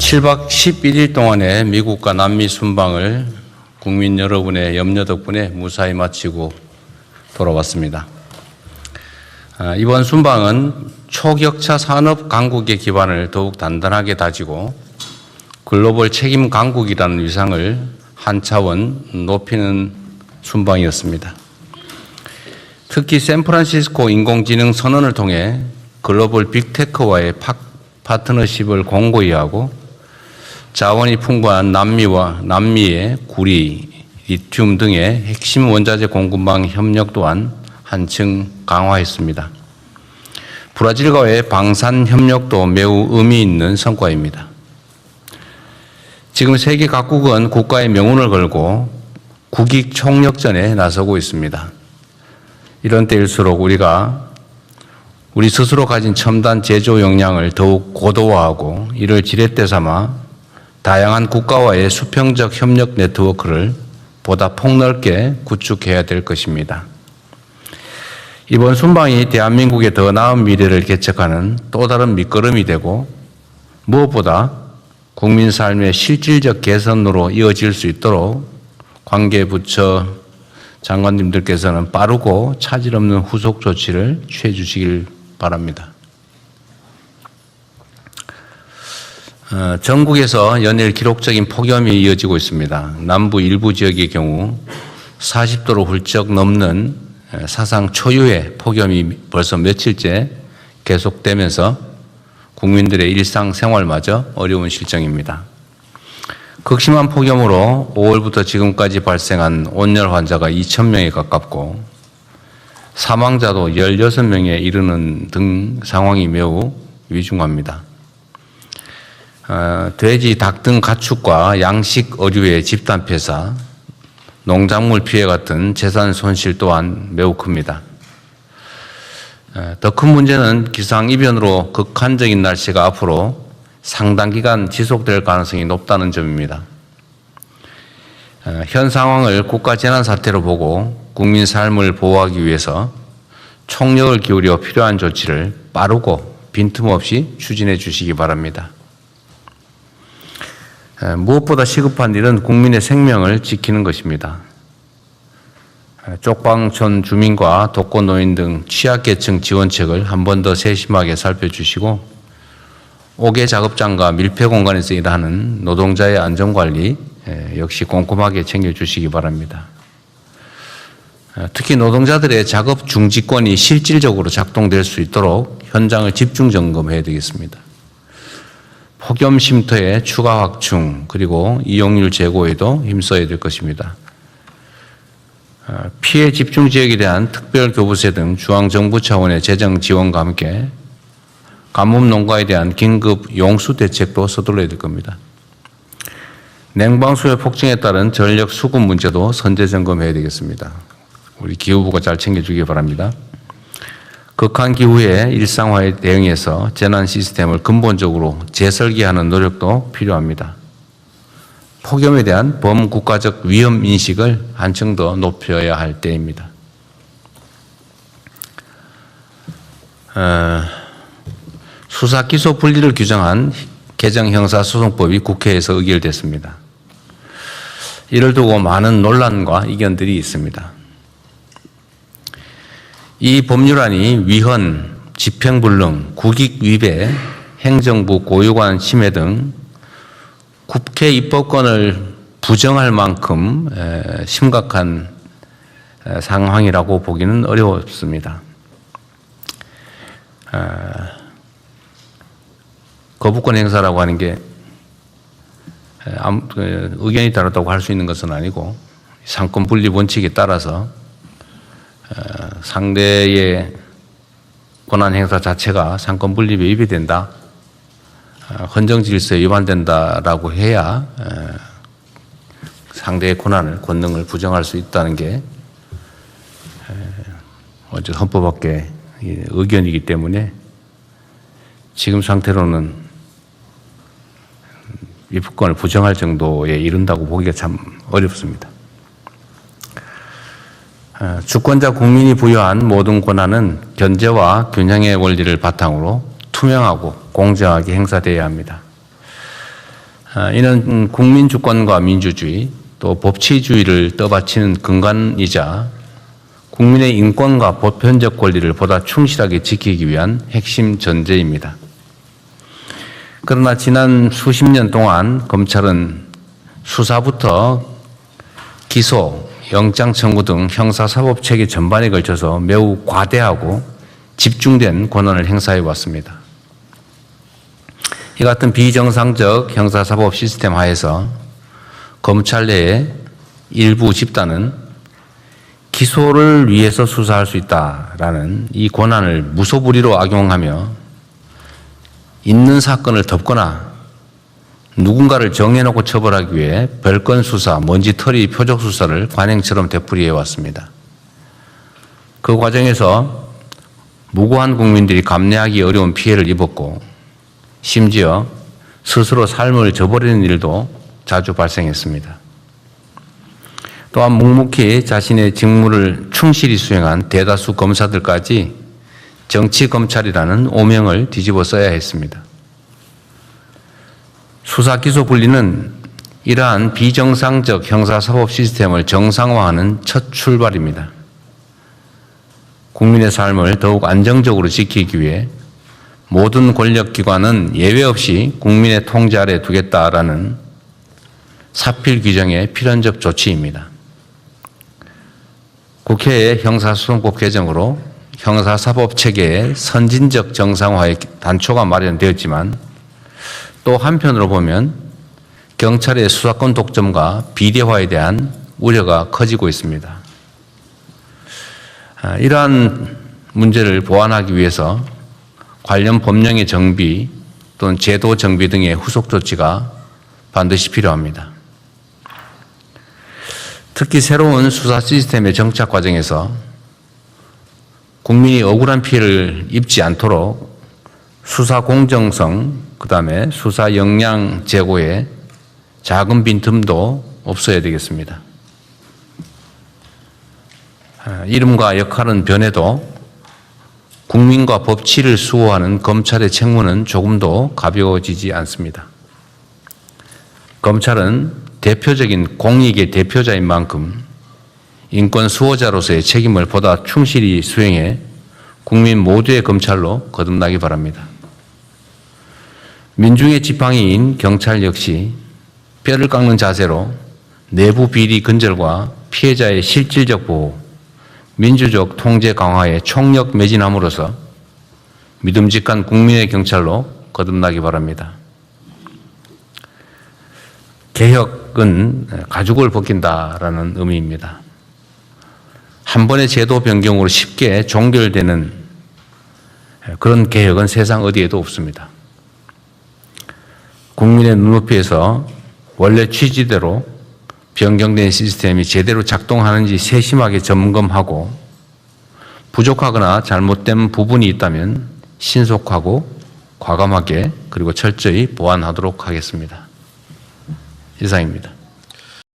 7박 11일 동안의 미국과 남미 순방을 국민 여러분의 염려 덕분에 무사히 마치고 돌아왔습니다. 이번 순방은 초격차 산업 강국의 기반을 더욱 단단하게 다지고 글로벌 책임 강국이라는 위상을 한 차원 높이는 순방이었습니다. 특히 샌프란시스코 인공지능 선언을 통해 글로벌 빅테크와의 파트너십을 공고히 하고 자원이 풍부한 남미의 구리, 리튬 등의 핵심 원자재 공급망 협력 또한 한층 강화했습니다. 브라질과의 방산 협력도 매우 의미 있는 성과입니다. 지금 세계 각국은 국가의 명운을 걸고 국익 총력전에 나서고 있습니다. 이런 때일수록 우리 스스로 가진 첨단 제조 역량을 더욱 고도화하고 이를 지렛대 삼아 다양한 국가와의 수평적 협력 네트워크를 보다 폭넓게 구축해야 될 것입니다. 이번 순방이 대한민국의 더 나은 미래를 개척하는 또 다른 밑거름이 되고 무엇보다 국민 삶의 실질적 개선으로 이어질 수 있도록 관계부처 장관님들께서는 빠르고 차질 없는 후속 조치를 취해 주시길 바랍니다. 전국에서 연일 기록적인 폭염이 이어지고 있습니다. 남부 일부 지역의 경우 40도로 훌쩍 넘는 사상 초유의 폭염이 벌써 며칠째 계속되면서 국민들의 일상생활마저 어려운 실정입니다. 극심한 폭염으로 5월부터 지금까지 발생한 온열 환자가 2,000명에 가깝고 사망자도 16명에 이르는 등 상황이 매우 위중합니다. 돼지, 닭 등 가축과 양식 어류의 집단 폐사, 농작물 피해 같은 재산 손실 또한 매우 큽니다. 더 큰 문제는 기상이변으로 극한적인 날씨가 앞으로 상당 기간 지속될 가능성이 높다는 점입니다. 현 상황을 국가 재난 사태로 보고 국민 삶을 보호하기 위해서 총력을 기울여 필요한 조치를 빠르고 빈틈없이 추진해 주시기 바랍니다. 무엇보다 시급한 일은 국민의 생명을 지키는 것입니다. 쪽방촌 주민과 독거노인 등 취약계층 지원책을 한 번 더 세심하게 살펴주시고 옥외 작업장과 밀폐 공간에서 일하는 노동자의 안전관리 역시 꼼꼼하게 챙겨주시기 바랍니다. 특히 노동자들의 작업 중지권이 실질적으로 작동될 수 있도록 현장을 집중 점검해야 되겠습니다. 폭염 쉼터의 추가 확충 그리고 이용률 제고에도 힘써야 될 것입니다. 피해 집중 지역에 대한 특별교부세 등 중앙정부 차원의 재정 지원과 함께 가뭄 농가에 대한 긴급 용수 대책도 서둘러야 될 겁니다. 냉방수요 폭증에 따른 전력 수급 문제도 선제 점검해야 되겠습니다. 우리 기후부가 잘 챙겨주기 바랍니다. 극한 기후의 일상화에 대응해서 재난 시스템을 근본적으로 재설계하는 노력도 필요합니다. 폭염에 대한 범국가적 위험 인식을 한층 더 높여야 할 때입니다. 수사 기소 분리를 규정한 개정 형사소송법이 국회에서 의결됐습니다. 이를 두고 많은 논란과 이견들이 있습니다. 이 법률안이 위헌, 집행불능, 국익위배, 행정부 고유관 침해 등 국회 입법권을 부정할 만큼 심각한 상황이라고 보기는 어렵습니다. 거부권 행사라고 하는 게 의견이 다르다고 할 수 있는 것은 아니고 상권 분리 원칙에 따라서 상대의 권한 행사 자체가 상권 분립에 위배된다, 헌정 질서에 위반된다라고 해야 상대의 권능을 부정할 수 있다는 게 어쨌든 헌법학계 의견이기 때문에 지금 상태로는 입법권을 부정할 정도에 이른다고 보기가 참 어렵습니다. 주권자 국민이 부여한 모든 권한은 견제와 균형의 원리를 바탕으로 투명하고 공정하게 행사되어야 합니다. 이는 국민 주권과 민주주의 또 법치주의를 떠받치는 근간이자 국민의 인권과 보편적 권리를 보다 충실하게 지키기 위한 핵심 전제입니다. 그러나 지난 수십 년 동안 검찰은 수사부터 기소, 영장 청구 등 형사사법 체계 전반에 걸쳐서 매우 과대하고 집중된 권한을 행사해 왔습니다. 이 같은 비정상적 형사사법 시스템 하에서 검찰 내의 일부 집단은 기소를 위해서 수사할 수 있다라는 이 권한을 무소불위로 악용하며 있는 사건을 덮거나 누군가를 정해놓고 처벌하기 위해 별건 수사, 먼지털이 표적 수사를 관행처럼 되풀이해 왔습니다. 그 과정에서 무고한 국민들이 감내하기 어려운 피해를 입었고 심지어 스스로 삶을 저버리는 일도 자주 발생했습니다. 또한 묵묵히 자신의 직무를 충실히 수행한 대다수 검사들까지 정치검찰이라는 오명을 뒤집어 써야 했습니다. 수사기소 분리는 이러한 비정상적 형사사법 시스템을 정상화하는 첫 출발입니다. 국민의 삶을 더욱 안정적으로 지키기 위해 모든 권력기관은 예외 없이 국민의 통제 아래 두겠다라는 사필 규정의 필연적 조치입니다. 국회의 형사소송법 개정으로 형사사법 체계의 선진적 정상화의 단초가 마련되었지만 또 한편으로 보면 경찰의 수사권 독점과 비대화에 대한 우려가 커지고 있습니다. 이러한 문제를 보완하기 위해서 관련 법령의 정비 또는 제도 정비 등의 후속 조치가 반드시 필요합니다. 특히 새로운 수사 시스템의 정착 과정에서 국민이 억울한 피해를 입지 않도록 수사 공정성, 그다음에 수사 역량 제고에 작은 빈틈도 없어야 되겠습니다. 이름과 역할은 변해도 국민과 법치를 수호하는 검찰의 책무는 조금도 가벼워지지 않습니다. 검찰은 대표적인 공익의 대표자인 만큼 인권 수호자로서의 책임을 보다 충실히 수행해 국민 모두의 검찰로 거듭나기 바랍니다. 민중의 지팡이인 경찰 역시 뼈를 깎는 자세로 내부 비리 근절과 피해자의 실질적 보호, 민주적 통제 강화에 총력 매진함으로써 믿음직한 국민의 경찰로 거듭나기 바랍니다. 개혁은 가죽을 벗긴다라는 의미입니다. 한 번의 제도 변경으로 쉽게 종결되는 그런 개혁은 세상 어디에도 없습니다. 국민의 눈높이에서 원래 취지대로 변경된 시스템이 제대로 작동하는지 세심하게 점검하고 부족하거나 잘못된 부분이 있다면 신속하고 과감하게 그리고 철저히 보완하도록 하겠습니다. 이상입니다.